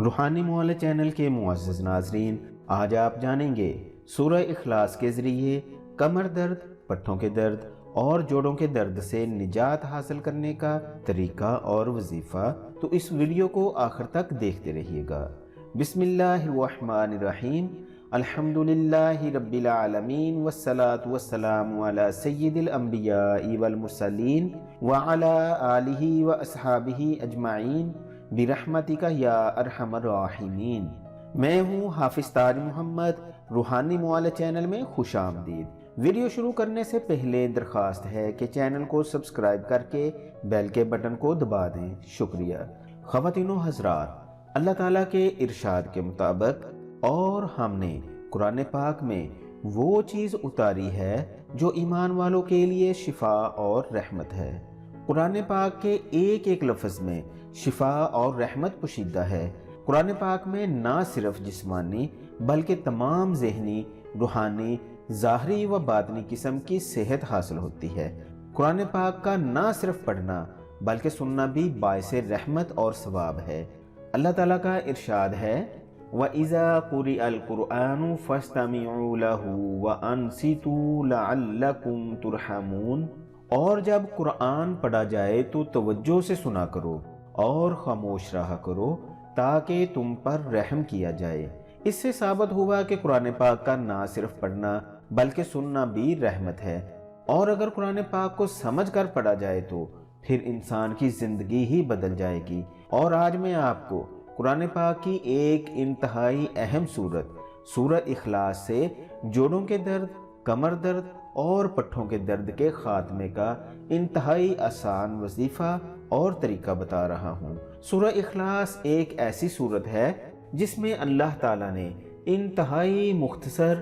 روحانی معالج چینل کے معزز ناظرین، آج آپ جانیں گے سورہ اخلاص کے ذریعے کمر درد، پٹھوں کے درد اور جوڑوں کے درد سے نجات حاصل کرنے کا طریقہ اور وظیفہ، تو اس ویڈیو کو آخر تک دیکھتے رہیے گا۔ بسم اللہ الرحمن الرحیم، الحمدللہ رب العالمین والصلاة والسلام علی سید الانبیاء والمرسلین وعلی آلہ واصحابہ اجمعین برحمتک یا ارحم الراحمین۔ میں ہوں حافظ طارق محمد، روحانی معالج چینل میں خوش آمدید۔ ویڈیو شروع کرنے سے پہلے درخواست ہے کہ چینل کو سبسکرائب کر کے بیل کے بٹن کو دبا دیں۔ شکریہ۔ خواتین و حضرات، اللہ تعالیٰ کے ارشاد کے مطابق اور ہم نے قرآن پاک میں وہ چیز اتاری ہے جو ایمان والوں کے لیے شفا اور رحمت ہے۔ قرآن پاک کے ایک ایک لفظ میں شفا اور رحمت پوشیدہ ہے۔ قرآن پاک میں نہ صرف جسمانی بلکہ تمام ذہنی، روحانی، ظاہری و باطنی قسم کی صحت حاصل ہوتی ہے۔ قرآن پاک کا نہ صرف پڑھنا بلکہ سننا بھی باعث رحمت اور ثواب ہے۔ اللہ تعالیٰ کا ارشاد ہے، وَإِذَا قُرِئَ الْقُرْآنُ فَاسْتَمِعُوا لَهُ وَأَنصِتُوا لَعَلَّكُمْ تُرْحَمُونَ، اور جب قرآن پڑھا جائے تو توجہ سے سنا کرو اور خاموش رہا کرو تاکہ تم پر رحم کیا جائے۔ اس سے ثابت ہوا کہ قرآن پاک کا نہ صرف پڑھنا بلکہ سننا بھی رحمت ہے، اور اگر قرآن پاک کو سمجھ کر پڑھا جائے تو پھر انسان کی زندگی ہی بدل جائے گی۔ اور آج میں آپ کو قرآن پاک کی ایک انتہائی اہم سورت، سورہ اخلاص سے جوڑوں کے درد، کمر درد اور پٹھوں کے درد کے خاتمے کا انتہائی آسان وظیفہ اور طریقہ بتا رہا ہوں۔ سورہ اخلاص ایک ایسی سورت ہے جس میں اللہ تعالیٰ نے انتہائی مختصر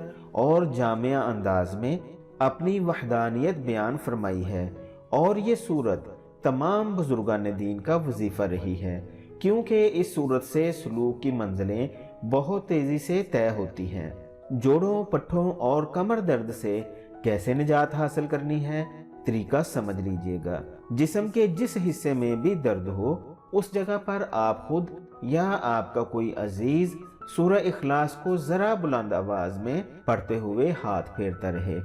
اور جامع انداز میں اپنی وحدانیت بیان فرمائی ہے، اور یہ سورت تمام بزرگان دین کا وظیفہ رہی ہے، کیونکہ اس سورت سے سلوک کی منزلیں بہت تیزی سے طے ہوتی ہیں۔ جوڑوں، پٹھوں اور کمر درد سے کیسے نجات حاصل کرنی ہے، طریقہ سمجھ لیجئے گا۔ جسم کے جس حصے میں بھی درد ہو، اس جگہ پر آپ خود یا آپ کا کوئی عزیز سورہ اخلاص کو ذرا بلند آواز میں پڑھتے ہوئے ہاتھ پھیرتا رہے۔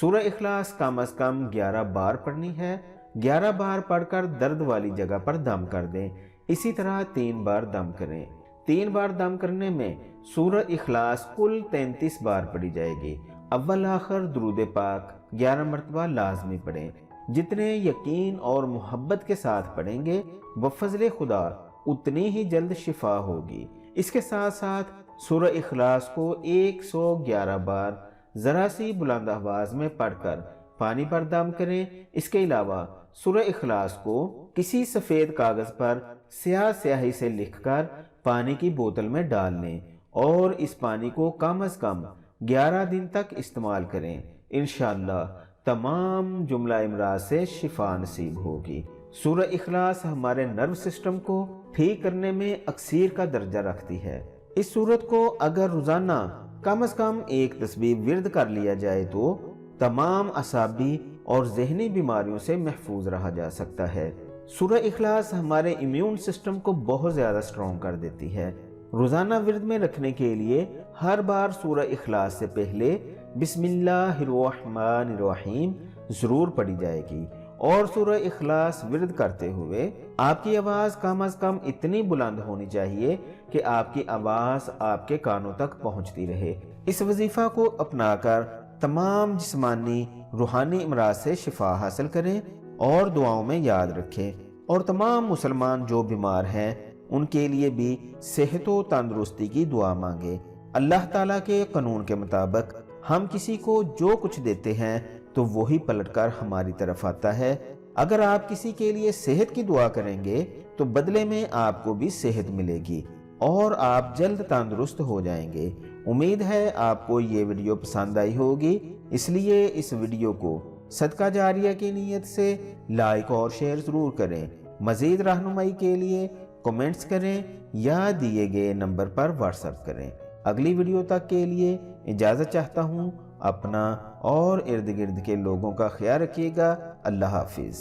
سورہ اخلاص کم از کم 11 بار پڑھنی ہے۔ 11 بار پڑھ کر درد والی جگہ پر دم کر دیں۔ اسی طرح 3 بار دم کریں۔ 3 بار دم کرنے میں سورہ اخلاص کل 33 بار پڑھی جائے گی۔ اول آخر درود پاک 11 مرتبہ لازمی پڑھیں۔ جتنے یقین اور محبت کے ساتھ پڑھیں گے بفضل خدا اتنی ہی جلد شفا ہوگی۔ اس کے ساتھ ساتھ سورہ اخلاص کو 111 بار ذرا سی بلند آواز میں پڑھ کر پانی پر دم کریں۔ اس کے علاوہ سورہ اخلاص کو کسی سفید کاغذ پر سیاہ سیاہی سے لکھ کر پانی کی بوتل میں ڈال لیں اور اس پانی کو کم از کم 11 دن تک استعمال کریں۔ انشاءاللہ تمام جملہ امراض سے شفا نصیب ہوگی۔ سورہ اخلاص ہمارے نرو سسٹم کو ٹھیک کرنے میں اکسیر کا درجہ رکھتی ہے۔ اس سورت کو اگر روزانہ کم از کم ایک تسبیح ورد کر لیا جائے تو تمام اعصابی اور ذہنی بیماریوں سے محفوظ رہا جا سکتا ہے۔ سورہ اخلاص ہمارے امیون سسٹم کو بہت زیادہ سٹرونگ کر دیتی ہے۔ روزانہ ورد میں رکھنے کے لیے ہر بار سورہ اخلاص سے پہلے بسم اللہ الرحمن الرحیم ضرور پڑھی جائے گی، اور سورہ اخلاص ورد کرتے ہوئے آپ کی آواز کم از کم اتنی بلند ہونی چاہیے کہ آپ کی آواز آپ کے کانوں تک پہنچتی رہے۔ اس وظیفہ کو اپنا کر تمام جسمانی، روحانی امراض سے شفا حاصل کریں اور دعاؤں میں یاد رکھیں، اور تمام مسلمان جو بیمار ہیں ان کے لیے بھی صحت و تندرستی کی دعا مانگے۔ اللہ تعالیٰ کے قانون کے مطابق ہم کسی کو جو کچھ دیتے ہیں تو وہی پلٹ کر ہماری طرف آتا ہے۔ اگر آپ کسی کے لیے صحت کی دعا کریں گے تو بدلے میں آپ کو بھی صحت ملے گی اور آپ جلد تندرست ہو جائیں گے۔ امید ہے آپ کو یہ ویڈیو پسند آئی ہوگی، اس لیے اس ویڈیو کو صدقہ جاریہ کی نیت سے لائک اور شیئر ضرور کریں۔ مزید رہنمائی کے لیے کمنٹس کریں یا دیے گئے نمبر پر واٹس ایپ کریں۔ اگلی ویڈیو تک کے لیے اجازت چاہتا ہوں۔ اپنا اور ارد گرد کے لوگوں کا خیال رکھیے گا۔ اللہ حافظ۔